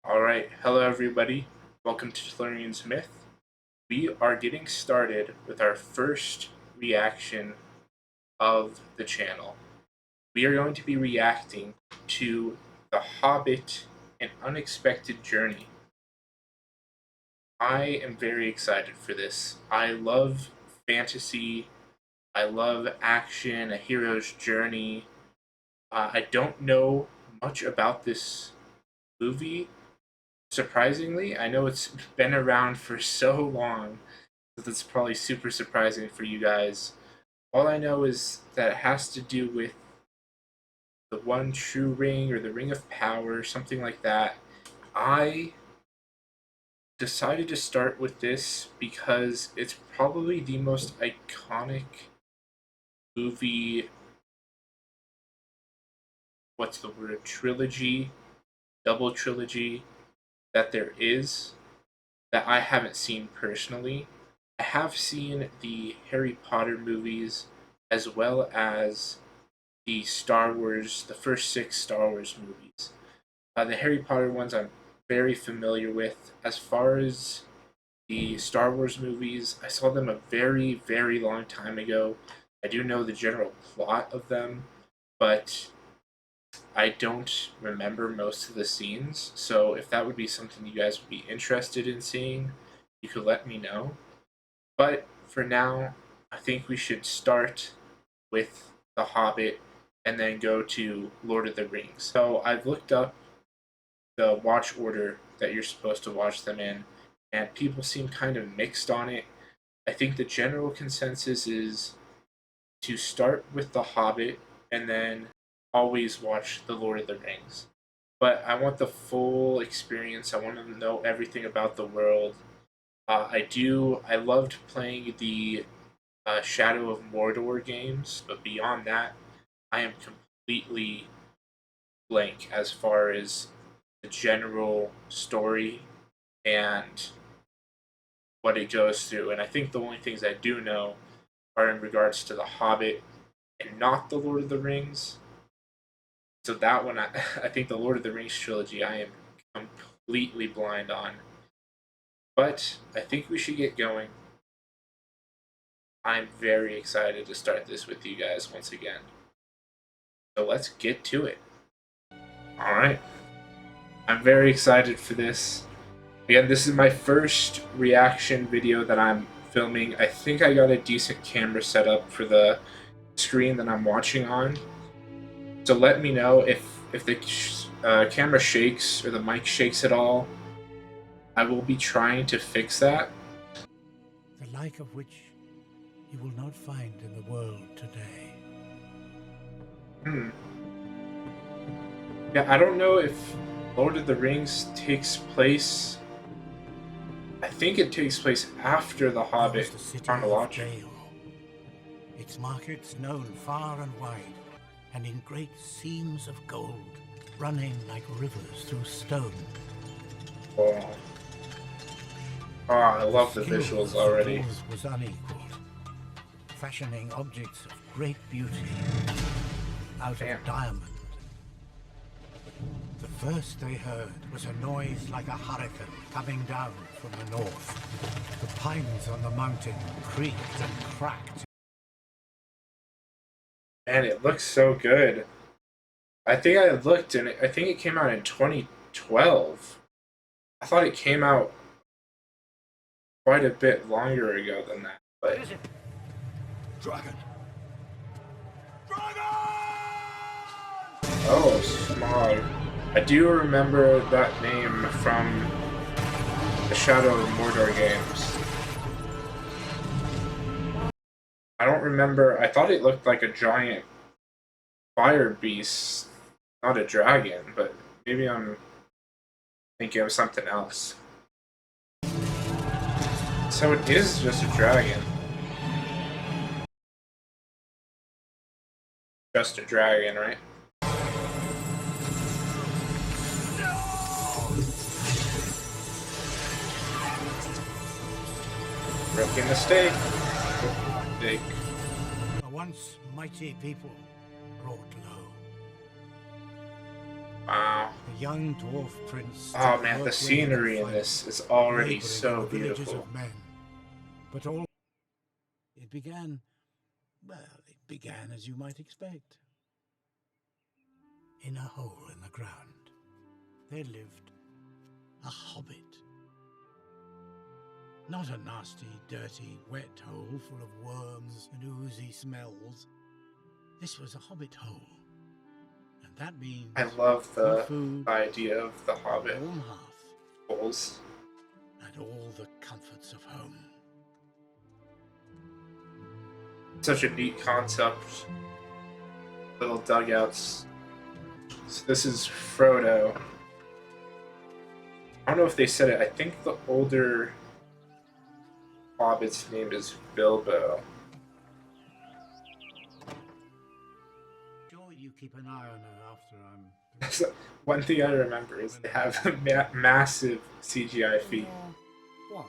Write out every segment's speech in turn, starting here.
Alright, hello everybody. Welcome to Tellurian's Myth. We are getting started with our first reaction of the channel. We are going to be reacting to The Hobbit, An Unexpected Journey. I am very excited for this. I love fantasy. I love action, a hero's journey. I don't know much about this movie. Surprisingly, I know it's been around for so long that it's probably super surprising for you guys. All I know is that it has to do with the one true ring or the ring of power, something like that. I decided to start with this because it's probably the most iconic movie, what's the word, trilogy, double trilogy that there is that I haven't seen personally. I have seen the Harry Potter movies as well as the Star Wars, the first 6 Star Wars movies. The Harry Potter ones I'm very familiar with. As far as the Star Wars movies, I saw them a very, very long time ago. I do know the general plot of them, but I don't remember most of the scenes. So if that would be something you guys would be interested in seeing, you could let me know. But for now, I think we should start with The Hobbit and then go to Lord of the Rings. So I've looked up the watch order that you're supposed to watch them in, and people seem kind of mixed on it. I think the general consensus is to start with The Hobbit and then always watch The Lord of the Rings. But I want the full experience. I want to know everything about the world. I loved playing the Shadow of Mordor games, but beyond that, I am completely blank as far as the general story and what it goes through. And I think the only things I do know are in regards to The Hobbit and not The Lord of the Rings. So that one, I think the Lord of the Rings trilogy, I am completely blind on. But I think we should get going. I'm very excited to start this with you guys once again. So let's get to it. Alright. I'm very excited for this. Again, this is my first reaction video that I'm filming. I think I got a decent camera setup for the screen that I'm watching on. So let me know if the camera shakes or the mic shakes at all. I will be trying to fix that. The like of which you will not find in the world today. Yeah, I don't know if Lord of the Rings takes place. I think it takes place after The Hobbit, The city chronologically. of Dale. Its markets known far and wide, and in great seams of gold, running like rivers through stone. Oh, I love the visuals already. The dwarves was unequaled, fashioning objects of great beauty out of diamond. The first they heard was a noise like a hurricane coming down from the north. The pines on the mountain creaked and cracked. And it looks so good. I think I looked and I think it came out in 2012. I thought it came out quite a bit longer ago than that. But What is it? Dragon! Dragon! oh, Smog. I do remember that name from the Shadow of Mordor games. I don't remember. I thought it looked like a giant fire beast, not a dragon, but maybe I'm thinking of something else. So it is just a dragon. Just a dragon, right? Rookie mistake. A once mighty people brought low. Wow. The young dwarf prince. Oh man, the scenery in this is already so beautiful. Men. But all it began, well, it began as you might expect. In a hole in the ground, there lived a hobbit. Not a nasty, dirty, wet hole full of worms and oozy smells. This was a hobbit hole. And that means I love the food, idea of the Hobbit warm hearth, holes. and all the comforts of home. Such a neat concept. Little dugouts. So this is Frodo. I don't know if they said it. I think the older Hobbit's name is Bilbo. Sure, you keep an eye on her after I'm. So, one thing I remember is they have massive CGI feet. What?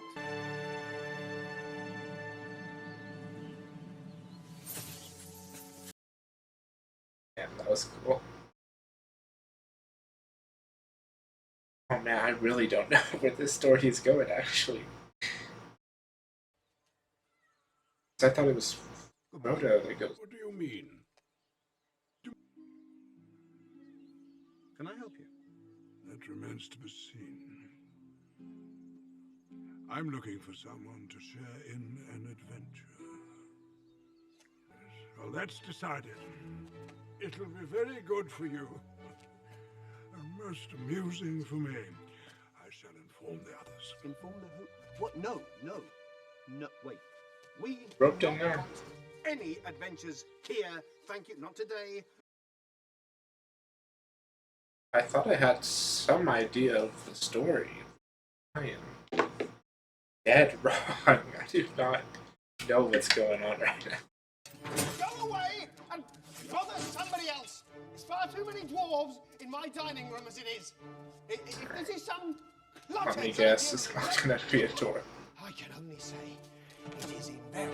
Man, that was cool. Oh man, I really don't know where this story is going, actually. I thought it was Frodo that goes. What do you mean? Can I help you? That remains to be seen. I'm looking for someone to share in an adventure. Well, that's decided. It'll be very good for you. And most amusing for me. I shall inform the others. Inform the who? What? No. Wait. We Roped do in not there. want any adventures here. Thank you. Not today. I thought I had some idea of the story. I am dead wrong. I do not know what's going on right now. Go away and bother somebody else. There's far too many dwarves in my dining room as it is. If this is some Let me guess, it's not gonna be a door. I can only say it is in very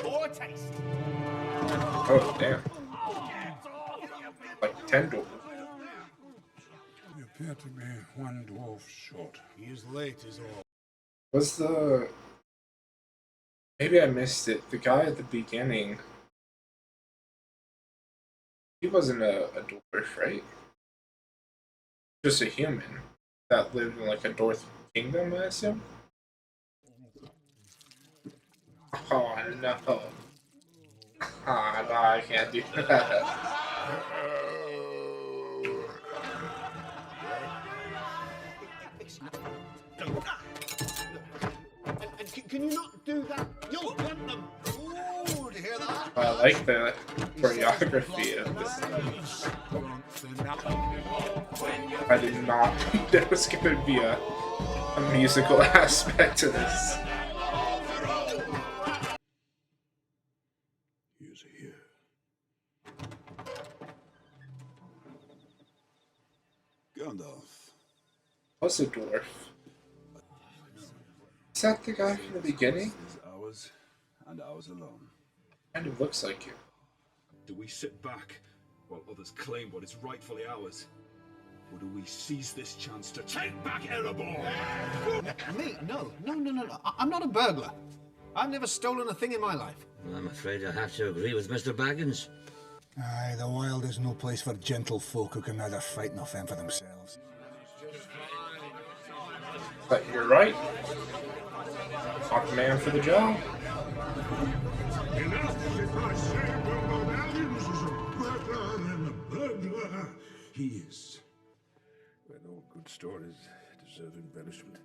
poor taste. Oh, damn. Like 10 doors. We appear to be one dwarf short. He is late, is all. Was the... Maybe I missed it. The guy at the beginning... He wasn't a dwarf, right? Just a human that lived in like a dwarf kingdom, I assume? Oh no. Ah, no, I can't do that. And can you not do that? You'll blunt them. Ooh, do you hear that? I like the choreography of this. I did not think there was going to be a musical aspect to this. He is here. Gandalf. Was a dwarf. Is that the guy from the beginning? Is ours, and ours alone. Kind of looks like him. Do we sit back while others claim what is rightfully ours? Or do we seize this chance to take back Erebor? Me? No. I'm not a burglar. I've never stolen a thing in my life. Well, I'm afraid I have to agree with Mr. Baggins. Aye, the wild is no place for gentle folk who can neither fight nor fend for themselves. But you're right. Not the man for the job. Enough, if I say Bilbo Baggins is a better than a burglar. He is. But all good stories deserve embellishment.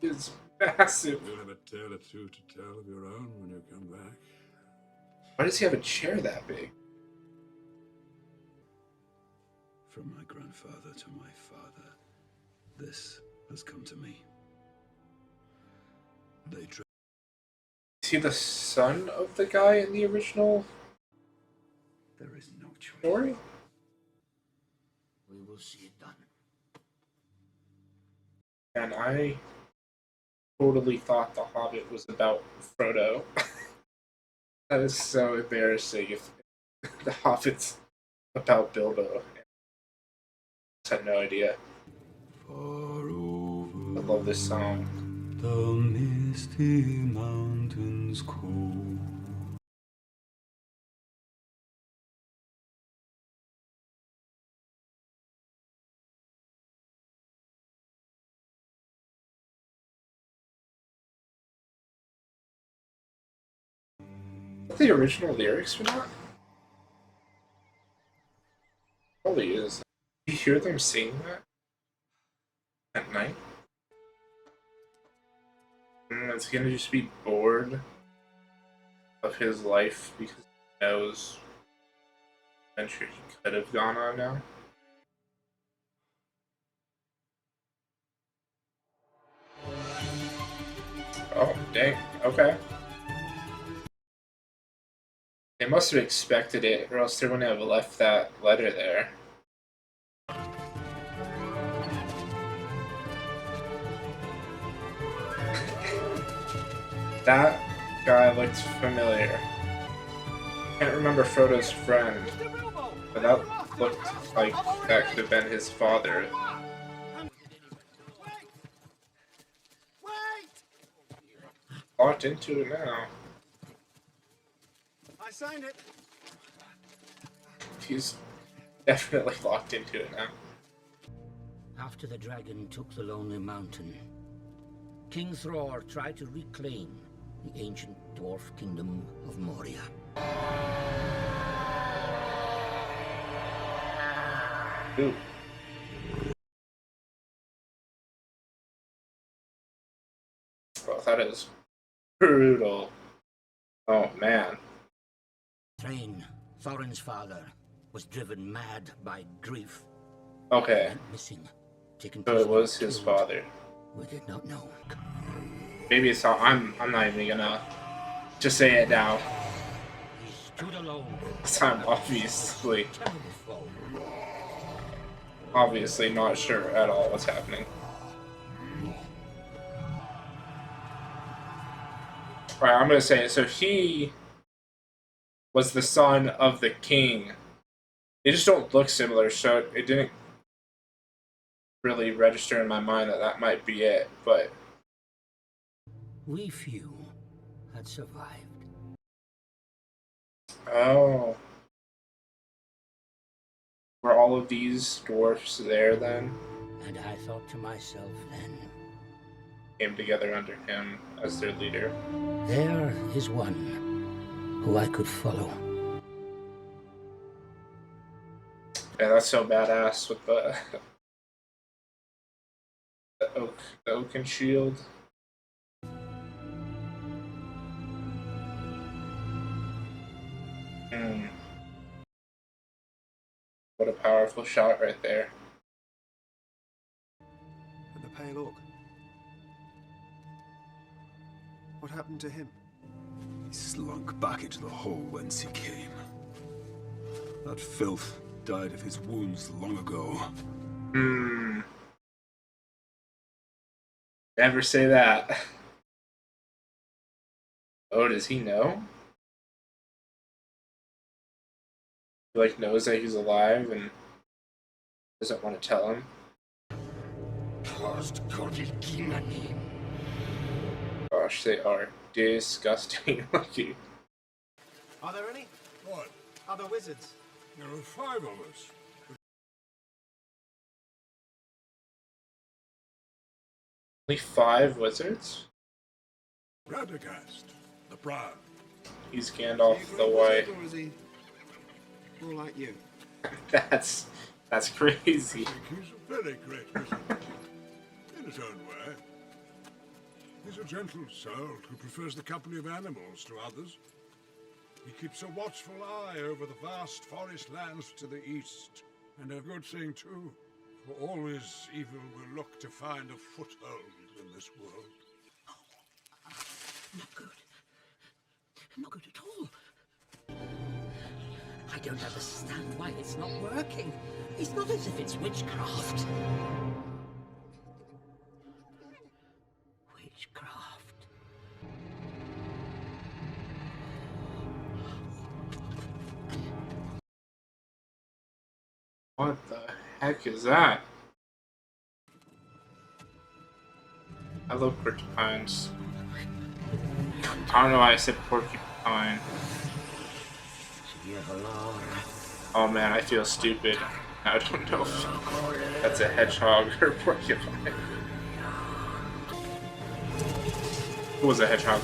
It's massive. You'll have a tale or two to tell of your own when you come back. Why does he have a chair that big? From my grandfather to my father, this has come to me. They Is he the son of the guy in the original There is no choice. story? We will see it done. And I totally thought The Hobbit was about Frodo. That is so embarrassing if The Hobbit's about Bilbo. I had no idea. Far over I love this song. the misty mountains cold. What the original lyrics for that? Probably is. You hear them sing that at night? It's gonna just be bored of his life because he knows the adventure he could have gone on now. Oh, dang. Okay. They must have expected it, or else they wouldn't have left that letter there. That guy looked familiar. Can't remember Frodo's friend, but that looked like that could have been his father. Locked into it now. I signed it. He's definitely locked into it now. After the dragon took the Lonely Mountain, King Thror tried to reclaim the ancient dwarf kingdom of Moria. Ooh. Well, that is brutal. Oh man. Thrain, Thorin's father, was driven mad by grief. Okay. He went missing, taken So it prisoner, was his killed. father. We did not know. Maybe it's not. I'm not even gonna just say it now. He stood alone. 'Cause I'm obviously Terrible foe. not sure at all what's happening. Alright, I'm gonna say it. So he was the son of the king. They just don't look similar, so it didn't really register in my mind that that might be it, but We few had survived. oh. Were all of these dwarfs there then? And I thought to myself then, Came together under him as their leader. there is one who I could follow. Yeah, that's so badass with the the oaken shield. What a powerful shot right there. And the Pale Orc. What happened to him? He slunk back into the hole whence he came. That filth died of his wounds long ago. Never say that. Oh, does he know? He like knows that he's alive and doesn't want to tell him. Gosh, they are disgusting looking. Are there any? What? Other wizards? There are 5 of us. Only 5 wizards? Radagast, the Proud. He's Gandalf Is he the a White. wizard, or is he more like you? That's crazy. I think he's a very great wizard. In his own way. He's a gentle soul who prefers the company of animals to others. He keeps a watchful eye over the vast forest lands to the east. And a good thing, too. For always evil will look to find a foothold in this world. Not good. Not good at all. I don't understand why it's not working. It's not as if it's witchcraft. Witchcraft. What the heck is that? I love porcupines. I don't know why I said porcupine. Oh man, I feel stupid. I don't know if that's a hedgehog or a porcupine. It was a hedgehog.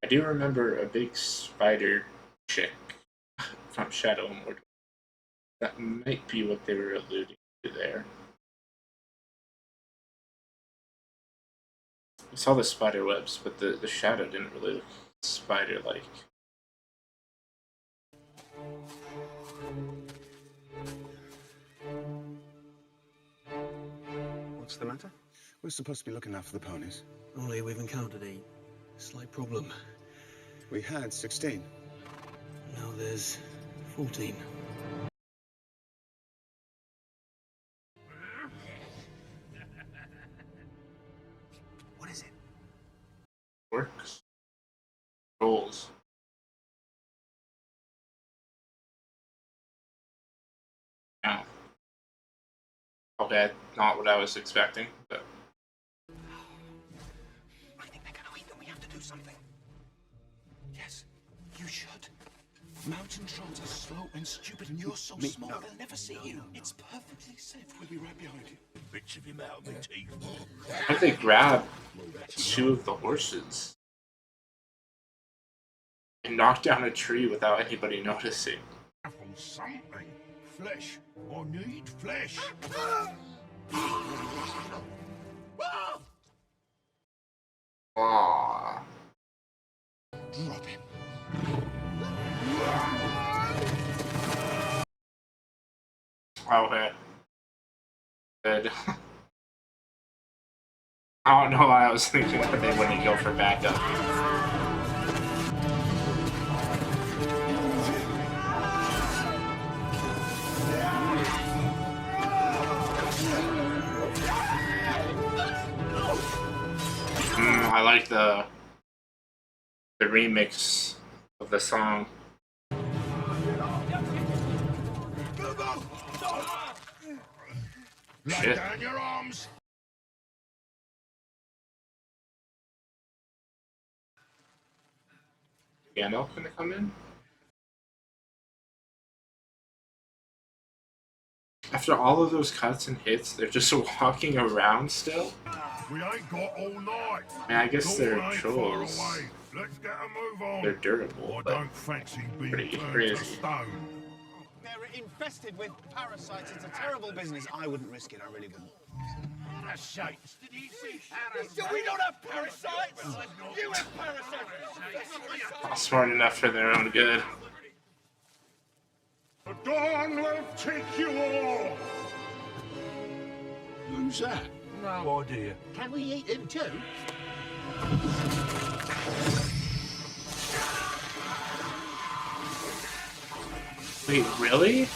I do remember a big spider chick from Shadow and Mordor. That might be what they were alluding to there. We saw the spider webs, but the shadow didn't really look spider-like. What's the matter? We're supposed to be looking after the ponies. Only we've encountered a slight problem. We had 16. Now there's 14. What is it? Works. Rolls. Oh. Okay, not what I was expecting, but... I think they're gonna eat them. We have to do something. Yes, you should. Mountain trolls are slow and stupid, and you're so small they'll never see you. It's perfectly safe. We'll be right behind you. Bits of him out of my teeth. How did they grab 2 of the horses? And knock down a tree without anybody noticing. Something. Flesh. I need flesh. Aww. Drop him. Okay. Good. I don't know why I was thinking that they wouldn't go for backup. I like the remix of the song. Lay down your arms. Gandalf gonna come in? After all of those cuts and hits, they're just walking around still? We ain't got all night. I mean, I guess they're Dawn ain't trolls. far away. Let's get a move on. They're durable, I but don't fancy being pretty turned crazy. to stone. They're infested with parasites. It's a terrible business. I wouldn't risk it. I really wouldn't. Parasites? Did he say parasites? We don't have parasites. You have parasites. Not smart enough for their own good. The dawn will take you all. Who's that? No idea. Can we eat him too? Wait, really?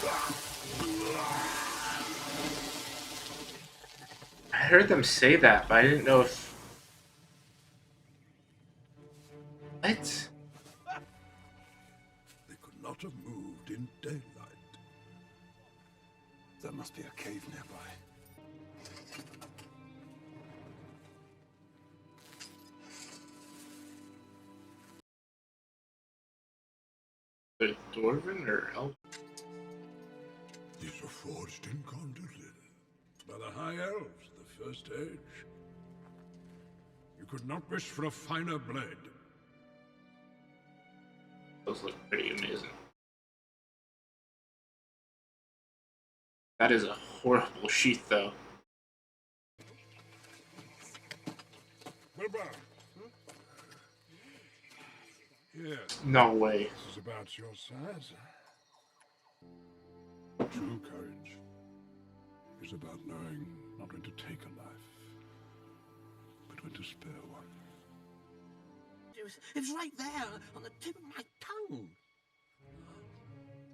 I heard them say that, but I didn't know if... What? They could not have moved in daylight. There must be a cave nearby. The Dwarven or Elf? These are forged in Gondolin by the High Elves, the First Age. You could not wish for a finer blade. Those look pretty amazing. That is a horrible sheath, though. Bilbo. Yes, No way. this is about your size. True courage is about knowing not when to take a life, but when to spare one. It's right there on the tip of my tongue.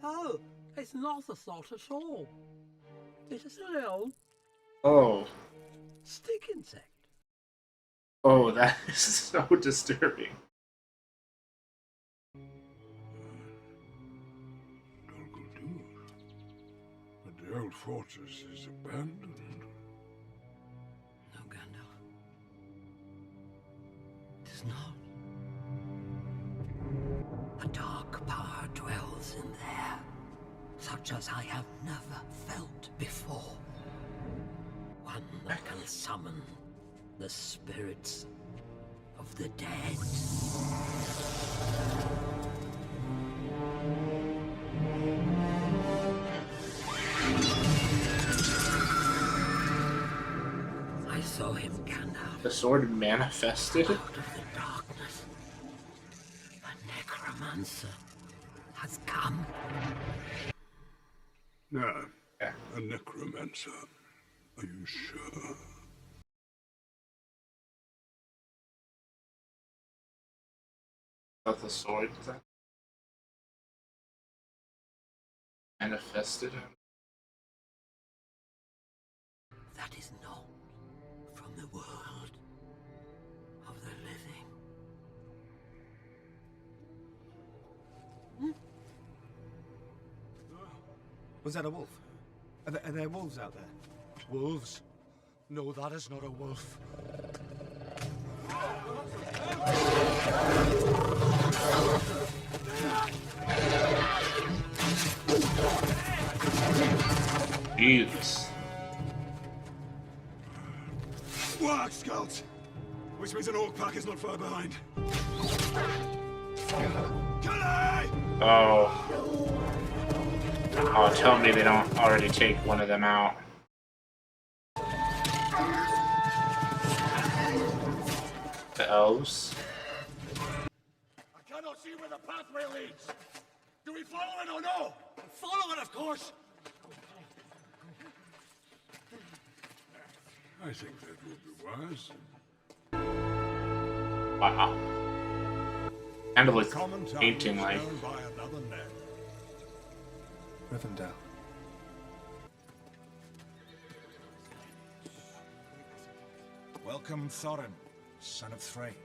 Oh, it's not a thought at all. It's just a little Oh. stick insect. Oh, that is so disturbing. But the old fortress is abandoned. No, Gandalf. It is not. A dark power dwells in there, such as I have never felt before. One that can summon the spirits of the dead. I saw him, Gandalf. The sword manifested? Out of the darkness, a necromancer has come. No, Yeah. a necromancer. Are you sure? About the sword that manifested him? That is not from the world of the living. Was that a wolf? Are there wolves out there? Wolves? No, that is not a wolf. Jesus. Work, Scout! Which means an orc pack is not far behind. Oh. Oh, tell me they don't already take one of them out. The elves. I cannot see where the pathway leads. Do we follow it or no? Follow it, of course! I think that would be wise. Wow. Kind of like Common town painting, like. known by another name. Rivendell. Welcome, Thorin, son of Thrain.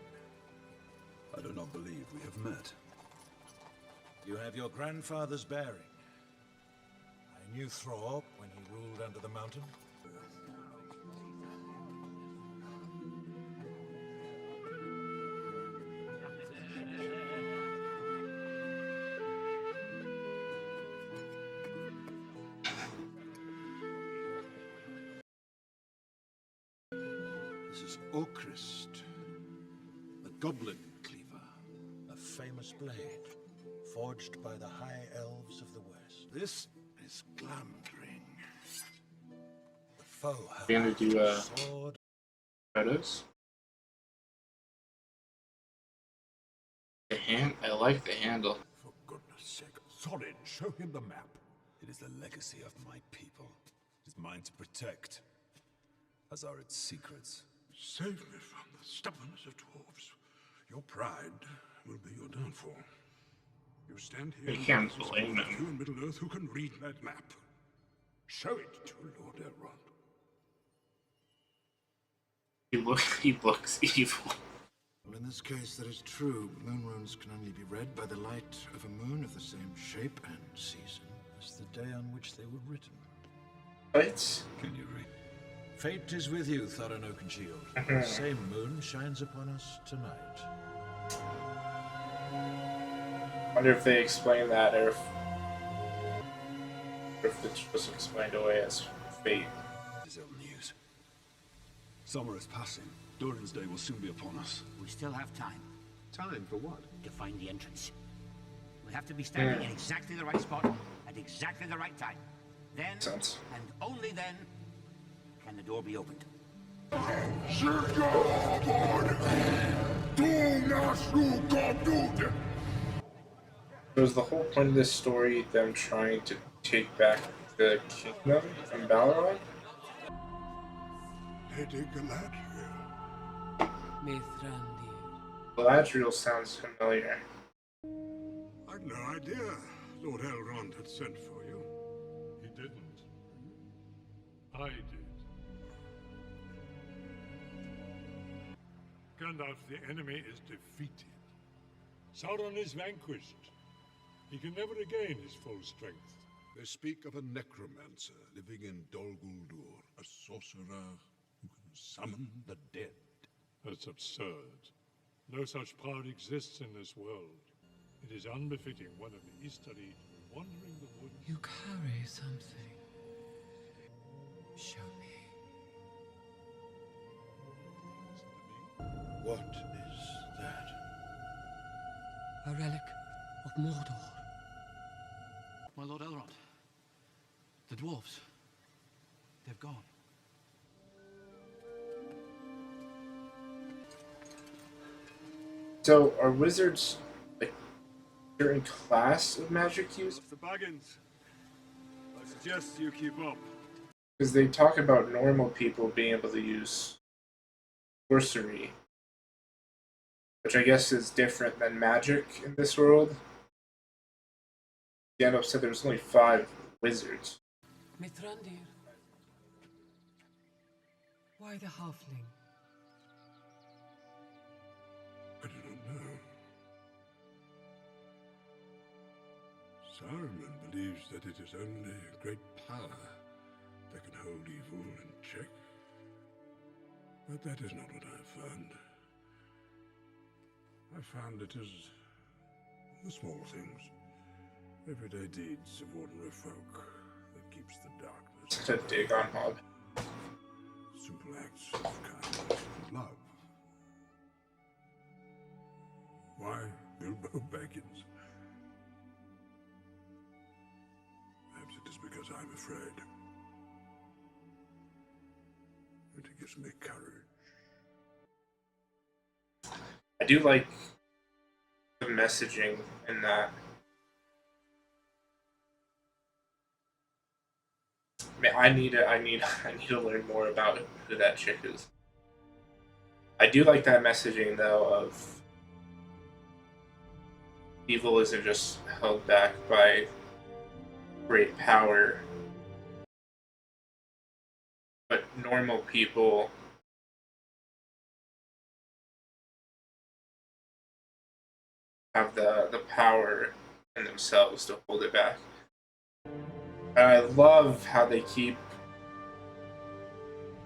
I do not believe we have met. You have your grandfather's bearing. I knew Thror when he ruled under the mountain. This is Oakrist, the goblin cleaver. A famous blade, forged by the high elves of the west. This is Glamdring. The foe has We're gonna do a sword. photos. The hand. I like the handle. For goodness sake, Thorin, show him the map. It is the legacy of my people. It is mine to protect, as are its secrets. Save me from the stubbornness of dwarves. Your pride will be your downfall. You stand here. You can't with blame you him. in Middle-earth who can read that map. Show it to Lord Elrond. He looks evil. Well, in this case, that is true. Moon runes can only be read by the light of a moon of the same shape and season As the day on which they were written. Right? Can you read? Fate is with you, Thorin Oakenshield. The same moon shines upon us tonight. Wonder if they explain that, or if it's just explained away as fate. This is ill news. Summer is passing. Durin's day will soon be upon us. We still have time Time for what? to find the entrance. We have to be standing in exactly the right spot at exactly the right time. Then, Sense. and only then, can the door be opened. Was the whole point of this story them trying to take back the kingdom from Balrog? Lady Galadriel. Galadriel sounds familiar. I'd no idea Lord Elrond had sent for you. He didn't. I did. Gandalf, the enemy is defeated. Sauron is vanquished. He can never regain his full strength. They speak of a necromancer living in Dol Guldur, a sorcerer who can summon the dead. That's absurd. No such power exists in this world. It is unbefitting one of the Istari to be wandering the woods. You carry something. Show me. What is that? A relic of Mordor. My Lord Elrond. The dwarves. They've gone. So, are wizards like a certain class of magic use? Mr. Baggins, I suggest you keep up. Because they talk about normal people being able to use sorcery, which I guess is different than magic in this world. Gandalf said there was only 5 wizards. Mithrandir. Why the halfling? I do not know. Saruman believes that it is only great power that can hold evil in check. But that is not what I have found. I found it is the small things, everyday deeds of ordinary folk that keeps the darkness. Such a dig on Hobbit. Simple acts of kindness and love. Why Bilbo Baggins? Perhaps it is because I'm afraid. It gives me courage. I do like the messaging in that. I need to learn more about who that chick is. I do like that messaging though of evil isn't just held back by great power, but normal people have the power in themselves to hold it back. And I love how they keep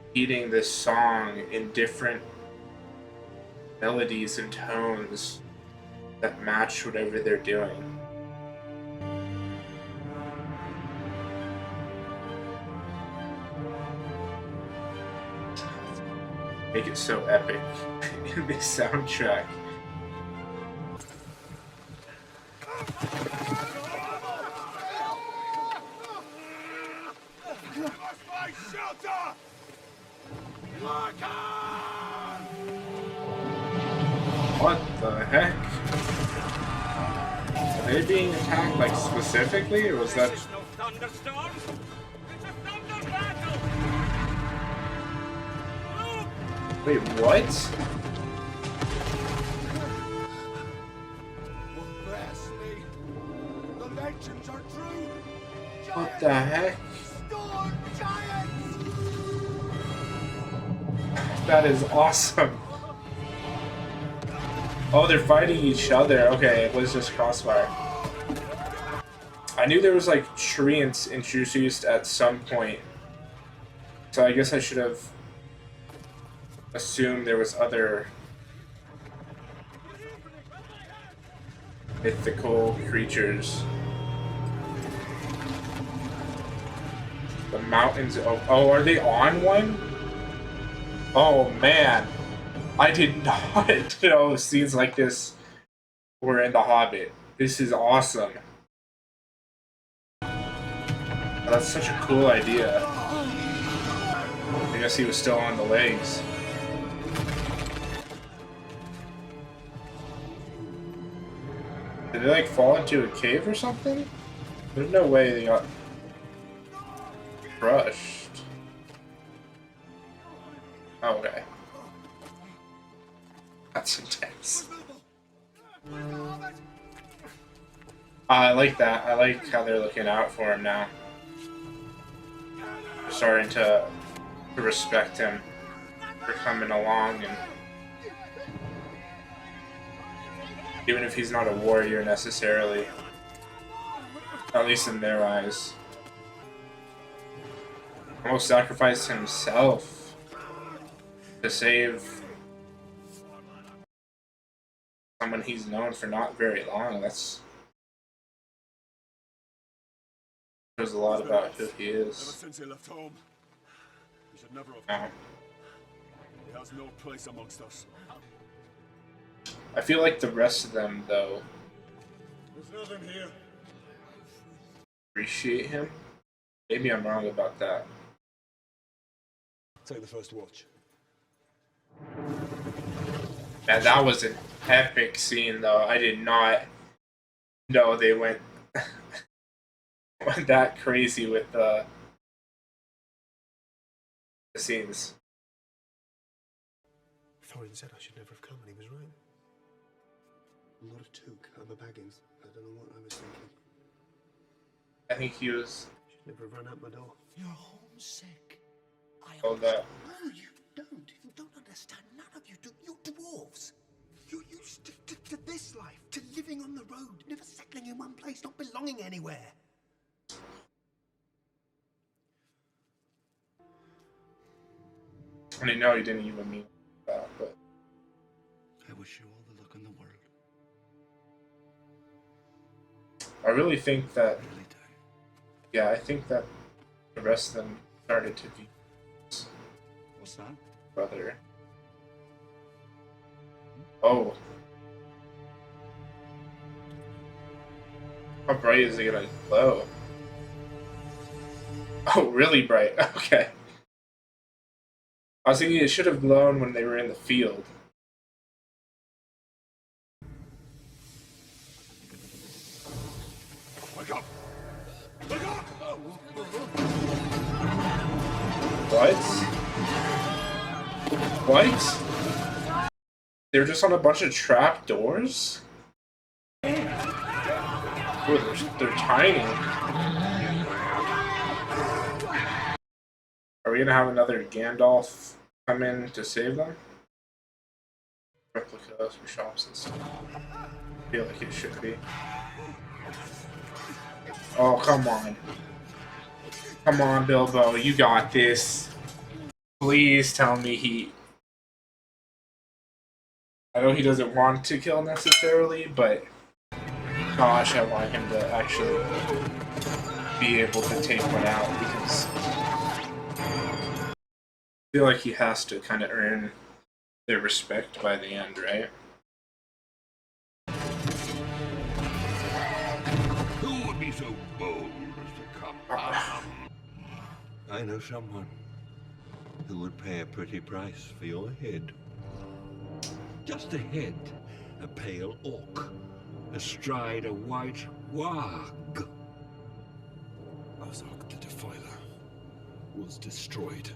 repeating this song in different melodies and tones that match whatever they're doing. Make it so epic in the soundtrack. What the heck? Are they being attacked like specifically, or was that? This is no thunderstorm. It's a thunder battle. Wait, what? Bless me. The legends are true. What the heck? Storm giants. That is awesome. Oh, they're fighting each other. Okay, it was just crossfire. I knew there was like treants introduced at some point, so I guess I should have assumed there was other mythical creatures. The mountains. Oh, are they on one? Oh man. I did not know scenes like this were in The Hobbit. This is awesome. That's such a cool idea. I guess he was still on the legs. Did they like fall into a cave or something? There's no way they got crushed. Oh, okay. That's intense. I like that. I like how they're looking out for him now. They're starting to respect him for coming along and Even if he's not a warrior necessarily. At least in their eyes. Almost sacrificed himself to save someone he's known for not very long. That's shows a lot about who he Ever is. since he left home, he should never have Now, He has no place amongst us. I feel like the rest of them, though, There's nothing here. appreciate him. Maybe I'm wrong about that. Take the first watch. Man, that was an epic scene, though. I did not know they went that crazy with the scenes. Thorin said I should never have come, and he was right. I'm not a Took, I'm a Baggins. I don't know what I was thinking. I think he was Should never have run out my door. You're homesick. told that. No, you don't. You don't understand. None of you do. You're dwarves. You're used to this life, to living on the road, never settling in one place, not belonging anywhere. I mean, no, he didn't even mean that, but I wish you all the luck in the world. I really think that, I really do. yeah, I think that the rest of them started to be What's that? brother. Oh. How bright is it gonna glow? Oh, really bright. Okay. I was thinking it should have glown when they were in the field. Wake up! Wake up! What? What? They're just on a bunch of trap doors? Oh, they're tiny. Are we gonna have another Gandalf come in to save them? Replicas for shops and stuff. I feel like it should be. Oh, come on. Come on, Bilbo, you got this. Please tell me he... I know he doesn't want to kill necessarily, but... Gosh, I want him to actually be able to take one out, because... I feel like he has to kind of earn their respect by the end, right? Who would be so bold as to come? I know someone who would pay a pretty price for your head. Just a head, a pale orc, astride a white warg. Azog the Defiler was destroyed.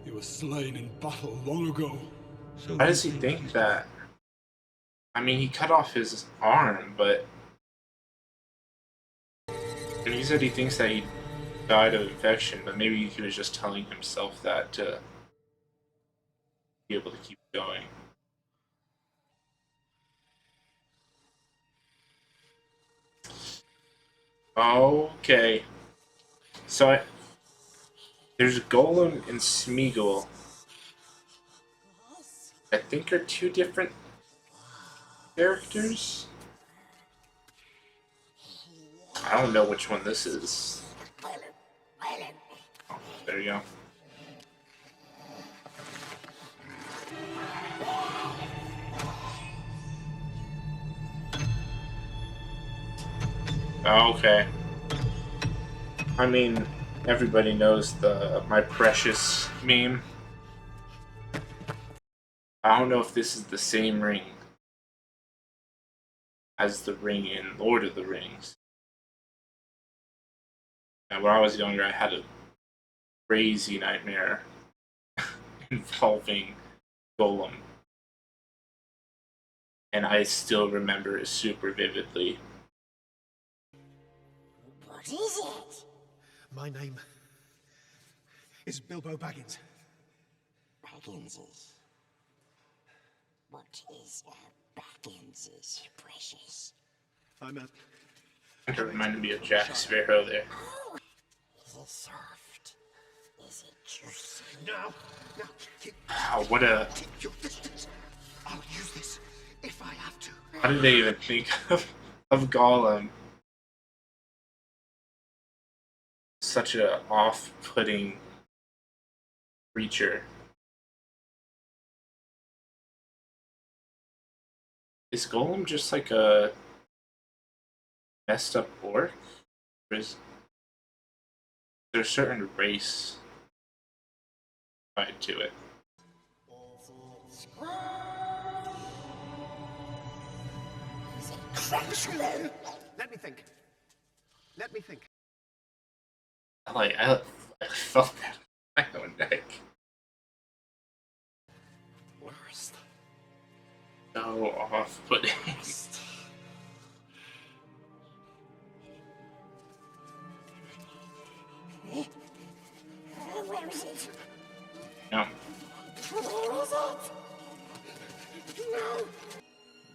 He was slain in battle long ago. So Why does he think that? I mean, he cut off his arm, but... And he said he thinks that he died of infection, but maybe he was just telling himself that to be able to keep going. Okay. So there's Gollum and Smeagol. I think are two different characters. I don't know which one this is. Oh, there you go. Okay. I mean, everybody knows the My Precious meme. I don't know if this is the same ring as the ring in Lord of the Rings. And when I was younger, I had a crazy nightmare involving Gollum. And I still remember it super vividly. What is it? My name is Bilbo Baggins. Bagginses. What is Baggins' precious? I'm at... It reminded me of Jack Sparrow there. Is it soft? Is it juicy? No! Wow, what a... Keep your distance. I'll use this if I have to. How did they even think of Gollum? Such a off-putting creature. Is Gollum just like a messed up orc? Or is there a certain race tied to it? Let me think. Let me think. I felt that in my own neck. Worst. So off-putting. Where is it? No. Where is it? No!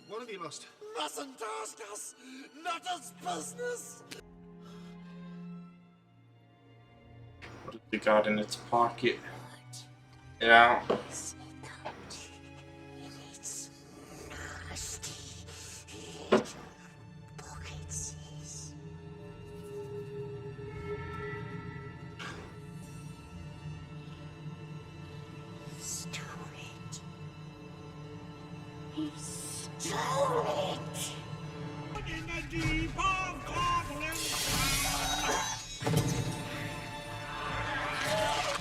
What have you lost? Mustn't ask us! Not us business! What have we got in its pocket? Yeah. It's nasty little pockets. Stole it. He stole it. In the deep of goblin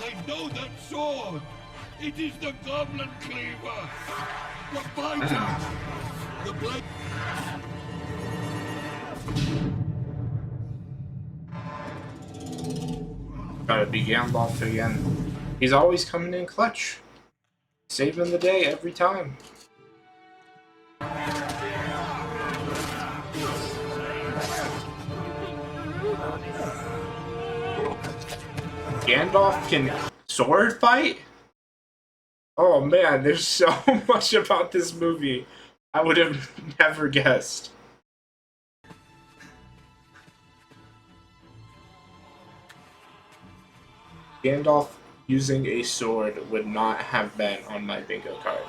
I know that sword! It is the goblin cleaver! The biter! The blade... Gotta be Gandalf again. He's always coming in clutch. Saving the day every time. Gandalf can sword fight? Oh man, there's so much about this movie I would have never guessed. Gandalf using a sword would not have been on my bingo card.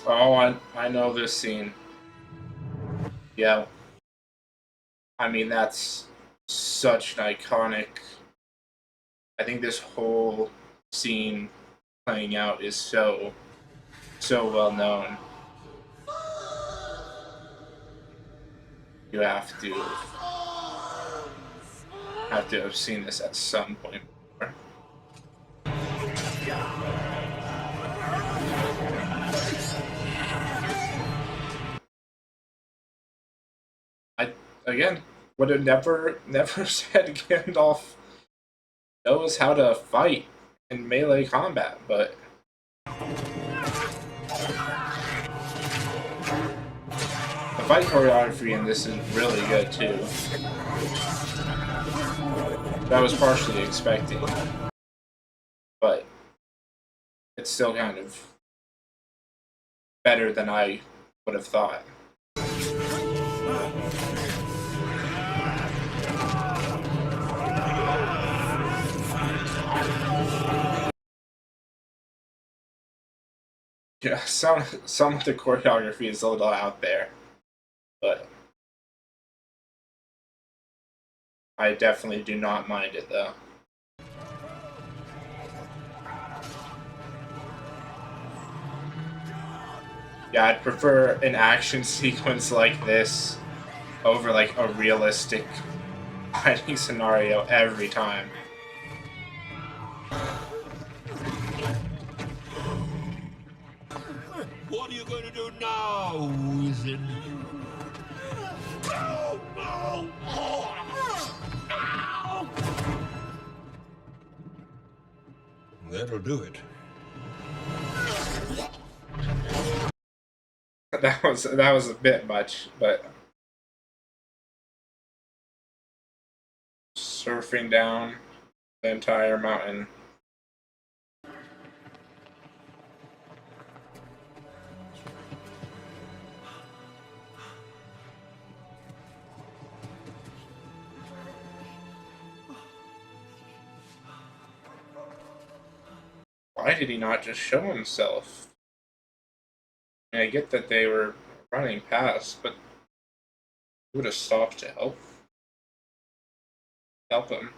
Oh, I know this scene. Yeah. I mean, that's such an iconic... I think this whole scene playing out is so well known. You have to have seen this at some point before. I again would have never said Gandalf knows how to fight in melee combat, but the fight choreography in this is really good too. That was partially expecting, but it's still kind of better than I would have thought. Yeah, some of the choreography is a little out there, but I definitely do not mind it though. Yeah, I'd prefer an action sequence like this over like a realistic fighting scenario every time. What are you going to do now, wizard? No! No! No! That'll do it. That was a bit much, but surfing down the entire mountain Why did he not just show himself? I get that they were running past, but he would have stopped to help him.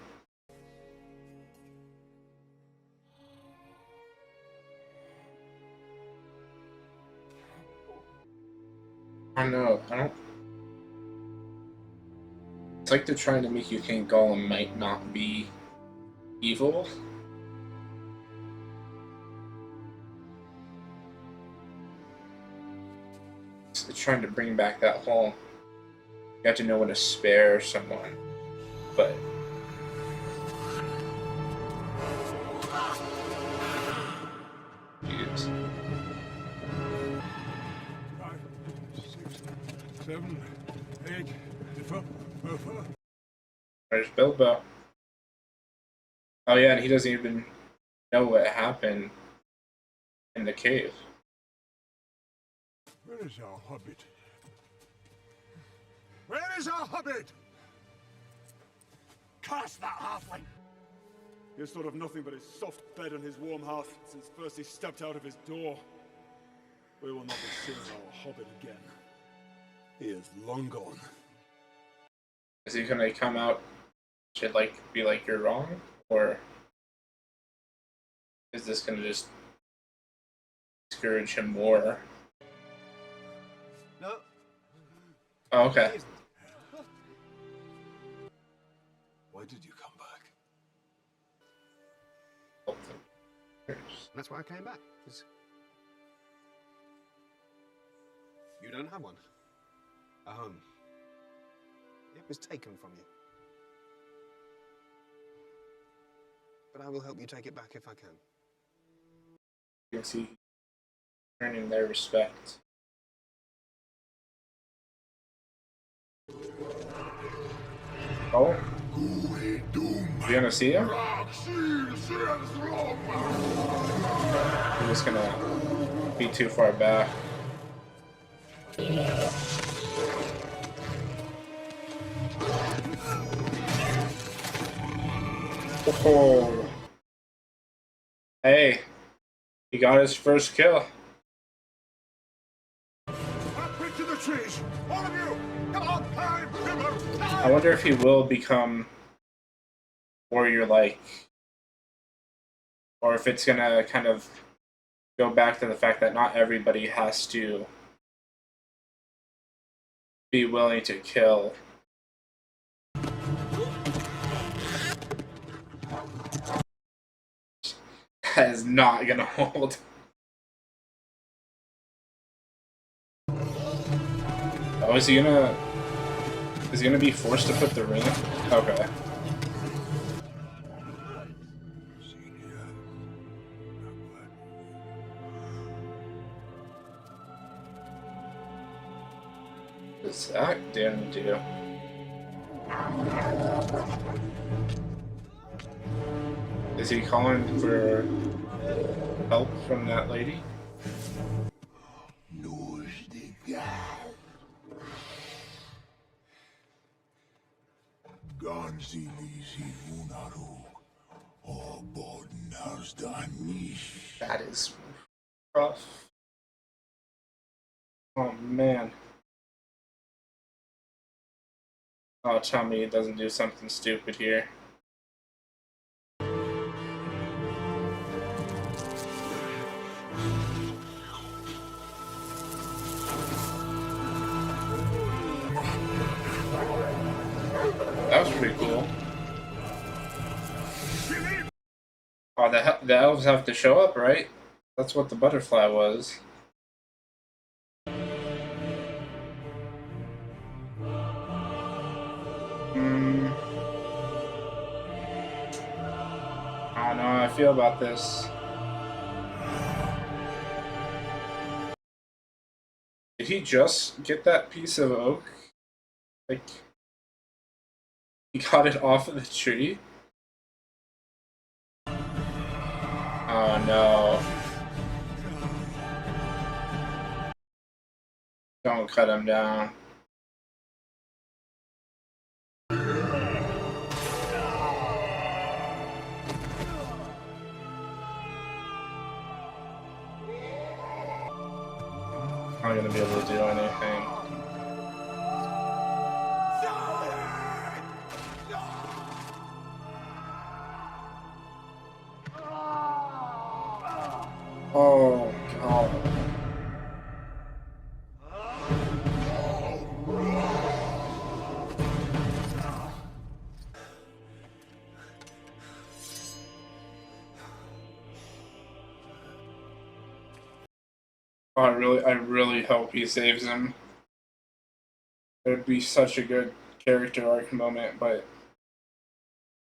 I know, I don't... It's like they're trying to make you think Gollum might not be evil. They're trying to bring back that whole... You have to know when to spare someone, but... Jeez. 5, 6, 7, 8, 4. There's Bilbo. Oh yeah, and he doesn't even know what happened in the cave. Where is our Hobbit? Where is our Hobbit? Curse that halfling! He has thought of nothing but his soft bed and his warm hearth since first he stepped out of his door. We will not be seeing our Hobbit again. He is long gone. Is he gonna come out to be like you're wrong, or is this gonna just discourage him more? No. Oh, okay. Why did you come back? That's why I came back. You don't have one. A home. It was taken from you. But I will help you take it back if I can. You can see earning their respect. Oh? You gonna see him? I'm just gonna be too far back. Oh. Hey, he got his first kill. Up into the trees! All of you! Come on, climb! Timber! I wonder if he will become warrior-like, or if it's gonna kind of go back to the fact that not everybody has to be willing to kill. That is not gonna hold. Oh, is he gonna be forced to put the ring? Okay. What's that damn do? Is he calling for help from that lady? That is rough. Oh man. Oh, tell me it doesn't do something stupid here. That was pretty cool. Oh, the elves have to show up, right? That's what the butterfly was. I don't know how I feel about this. Did he just get that piece of oak? Like, he got it off of the tree? Oh no. Don't cut him down. not gonna be able to do anything. Oh god. Oh, I really hope he saves him. It would be such a good character arc moment, but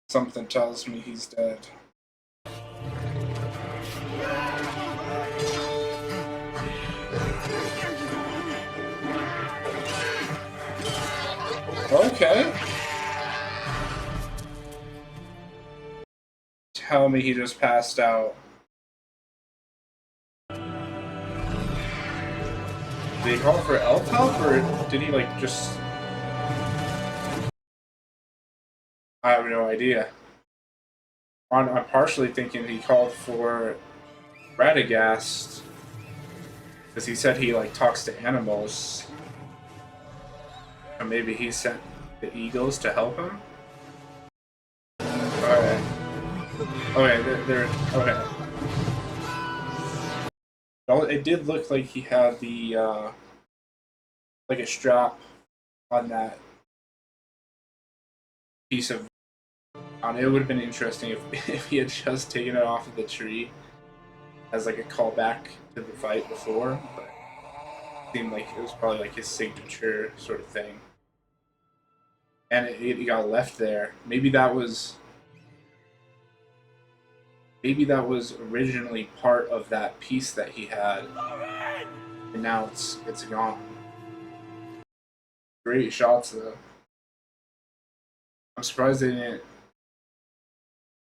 something tells me he's dead. Okay. Tell me he just passed out. Did he call for elf help, or did he, like, just... I have no idea. I'm partially thinking he called for Radagast, because he said he, like, talks to animals. Or maybe he sent the eagles to help him? Okay. Okay, they're okay. It did look like he had the, like a strap on that piece of... It would have been interesting if he had just taken it off of the tree as like a callback to the fight before, but it seemed like it was probably like his signature sort of thing. And it got left there. Maybe that was originally part of that piece that he had, and now it's gone. Great shots though. I'm surprised they didn't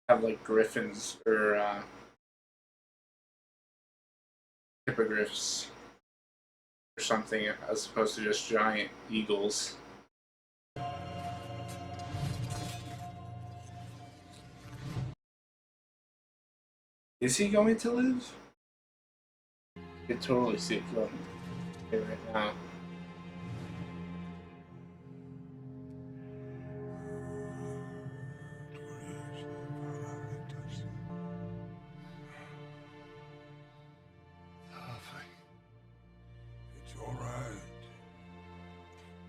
have like griffins or hippogriffs or something as opposed to just giant eagles. Is he going to live? I can totally see it going right now. It's all right.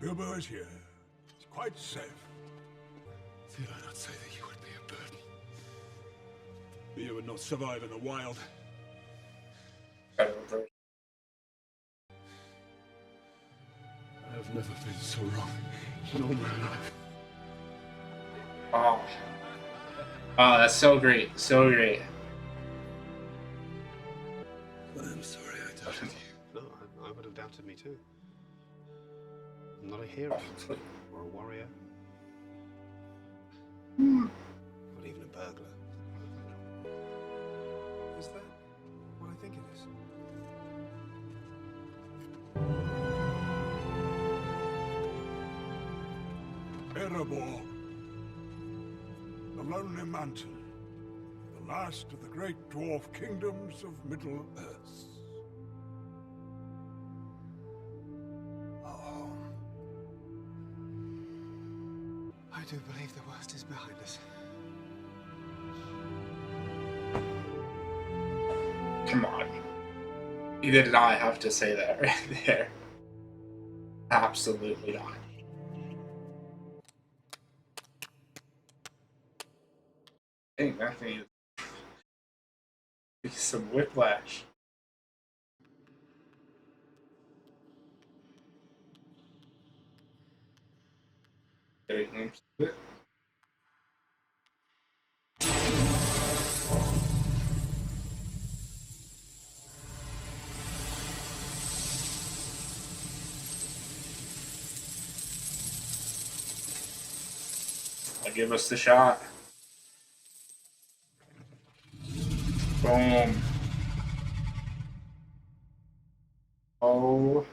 Bilbo is here. It's quite safe. Did I not say that you would be a burden? That you would not survive in the wild? I have never been so wrong in all my life. Oh. Oh, that's so great. So great. I'm sorry I doubted you. No, I would have doubted me too. I'm not a hero or a warrior. Not even a burglar. Is that what I think it is? Erebor, the Lonely Mountain, the last of the great dwarf kingdoms of Middle-earth. Our home. I do believe the worst is behind us. Come on. He did not have to say that right there. Absolutely not. Dang, that thing is some whiplash. Get a glimpse of it. Give us the shot. Boom. Oh.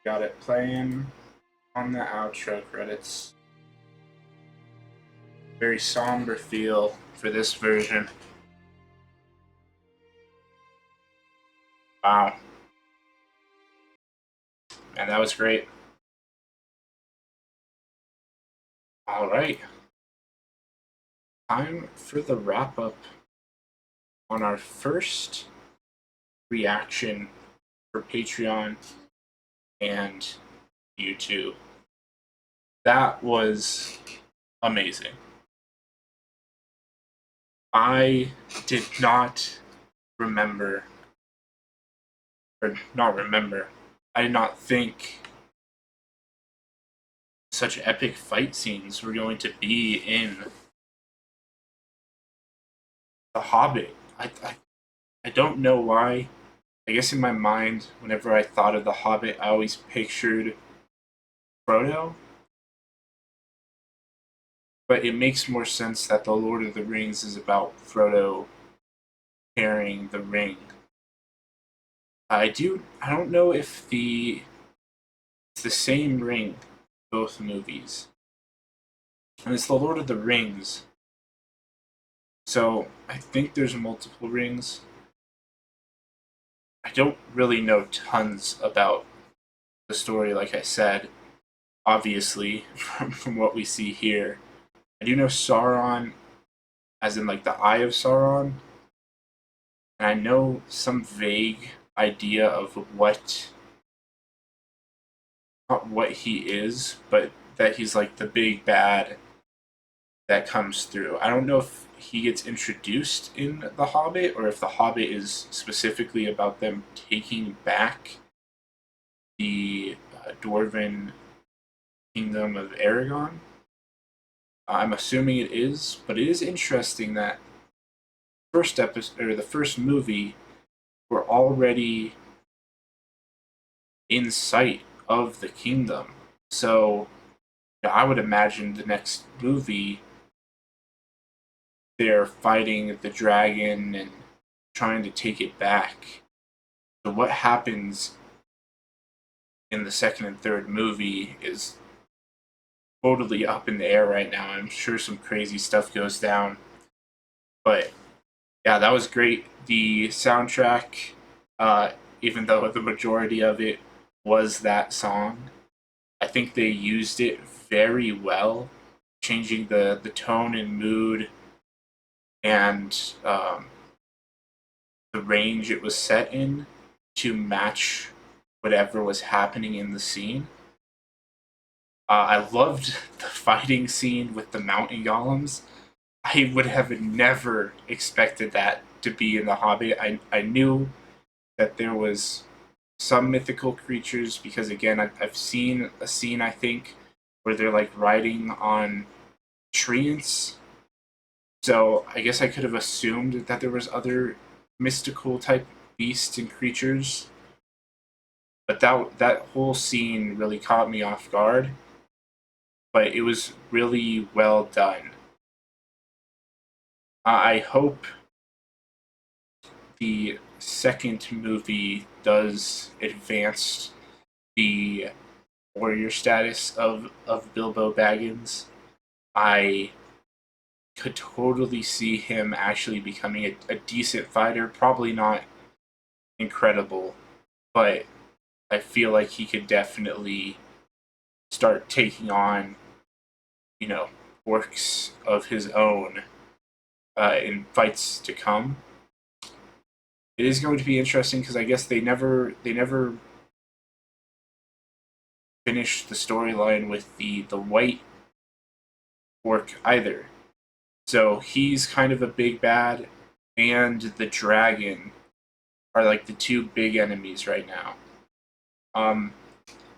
Got it playing on the outro credits. Very somber feel for this version. Wow. And that was great. All right. Time for the wrap up on our first reaction for Patreon and YouTube. That was amazing. I did not remember, or not remember, I did not think such epic fight scenes were going to be in The Hobbit. I don't know why. I guess in my mind, whenever I thought of The Hobbit, I always pictured Frodo. But it makes more sense that The Lord of the Rings is about Frodo carrying the ring. I don't know if it's the same ring, both movies. And it's The Lord of the Rings. So I think there's multiple rings. I don't really know tons about the story, like I said, obviously, from what we see here. I do know Sauron, as in like the Eye of Sauron, and I know some vague idea of not what he is, but that he's like the big bad that comes through. I don't know if he gets introduced in The Hobbit, or if The Hobbit is specifically about them taking back the dwarven kingdom of Aragon. I'm assuming it is, but it is interesting that first episode or the first movie were already in sight of the kingdom. So I would imagine the next movie they're fighting the dragon and trying to take it back. So what happens in the second and third movie is totally up in the air right now. I'm sure some crazy stuff goes down. But yeah, that was great. The soundtrack, even though the majority of it was that song, I think they used it very well, changing the tone and mood and the range it was set in to match whatever was happening in the scene. I loved the fighting scene with the mountain golems. I would have never expected that to be in The Hobbit. I knew that there was some mythical creatures because, again, I've seen a scene, I think, where they're like riding on treants. So I guess I could have assumed that there was other mystical type beasts and creatures. But that whole scene really caught me off guard. But it was really well done. I hope the second movie does advance the warrior status of Bilbo Baggins. I could totally see him actually becoming a decent fighter. Probably not incredible, but I feel like he could definitely start taking on, orcs of his own in fights to come. It is going to be interesting because I guess they never finished the storyline with the white orc either. So he's kind of a big bad, and the dragon are like the two big enemies right now.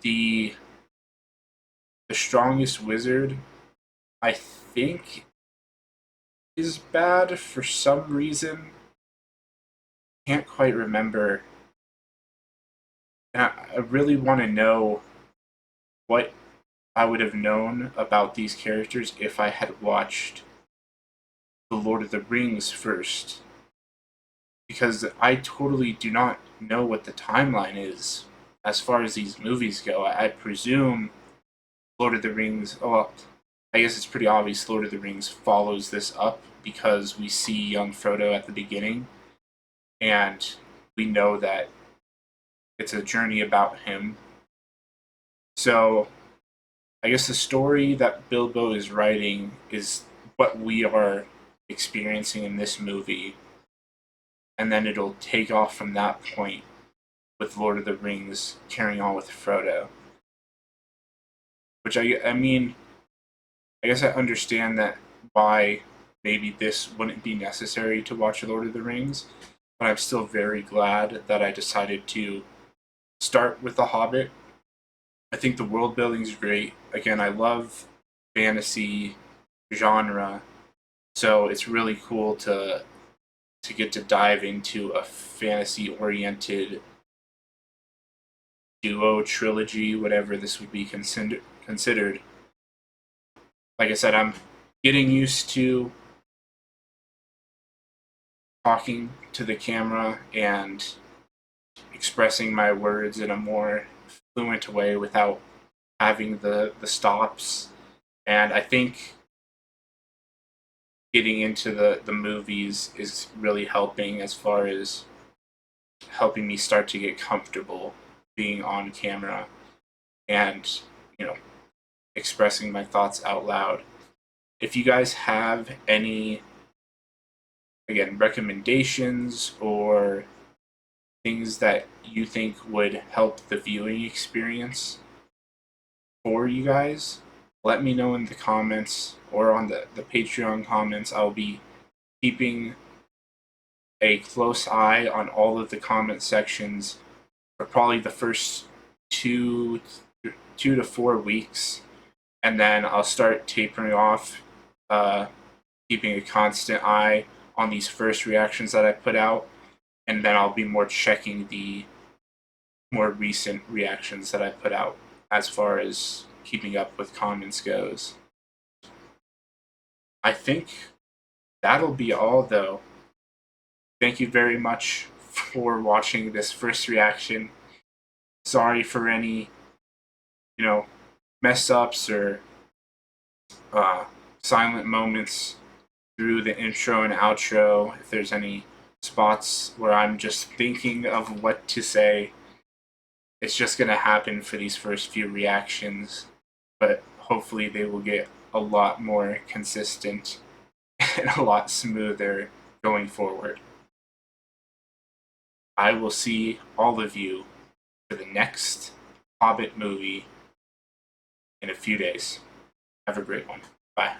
The strongest wizard, I think, is bad for some reason. Can't quite remember. And I really want to know what I would have known about these characters if I had watched The Lord of the Rings first. Because I totally do not know what the timeline is as far as these movies go. I presume Lord of the Rings, I guess it's pretty obvious Lord of the Rings follows this up because we see young Frodo at the beginning, and we know that it's a journey about him. So I guess the story that Bilbo is writing is what we are experiencing in this movie, and then it'll take off from that point with Lord of the Rings carrying on with Frodo. Which I mean, I guess I understand that why maybe this wouldn't be necessary to watch Lord of the Rings, but I'm still very glad that I decided to start with The Hobbit. I think the world building is great. Again, I love fantasy genre, so it's really cool to get to dive into a fantasy oriented duo trilogy, whatever this would be considered. Like I said, I'm getting used to talking to the camera and expressing my words in a more fluent way without having the stops. And I think getting into the movies is really helping as far as helping me start to get comfortable being on camera and, you know, expressing my thoughts out loud. If you guys have any, again, recommendations or things that you think would help the viewing experience for you guys, let me know in the comments or on the Patreon comments. I'll be keeping a close eye on all of the comment sections for probably the first 2 to 4 weeks, and then I'll start tapering off, keeping a constant eye on these first reactions that I put out, and then I'll be more checking the more recent reactions that I put out as far as keeping up with comments goes. I think that'll be all, though. Thank you very much for watching this first reaction. Sorry for any, mess ups or silent moments through the intro and outro. If there's any spots where I'm just thinking of what to say, it's just going to happen for these first few reactions, but hopefully they will get a lot more consistent and a lot smoother going forward. I will see all of you for the next Hobbit movie in a few days. Have a great one. Bye.